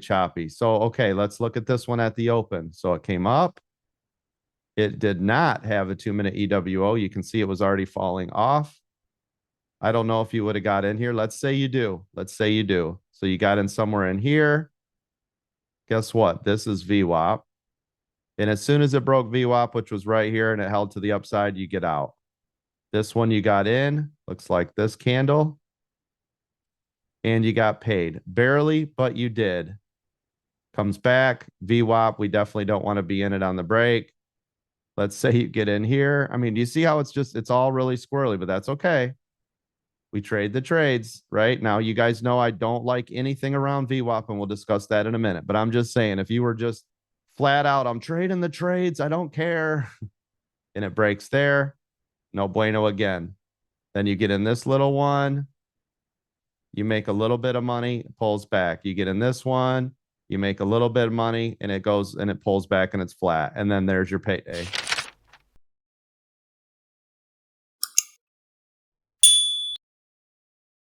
choppy. So, okay, let's look at this one at the open. So it came up. It did not have a 2-minute EWO. You can see it was already falling off. I don't know if you would have got in here. Let's say you do. Let's say you do. So you got in somewhere in here. Guess what? This is VWAP. And as soon as it broke VWAP, which was right here, and it held to the upside, you get out. This one you got in. Looks like this candle. And you got paid. Barely, but you did. Comes back. VWAP. We definitely don't want to be in it on the break. Let's say you get in here. I mean, do you see how it's all really squirrely, but that's okay. We trade the trades, right? Now, you guys know I don't like anything around VWAP, and we'll discuss that in a minute. But I'm just saying, if you were just flat out, I'm trading the trades, I don't care, and it breaks there, no bueno again. Then you get in this little one, you make a little bit of money, it pulls back. You get in this one, you make a little bit of money, and it goes and it pulls back and it's flat. And then there's your payday.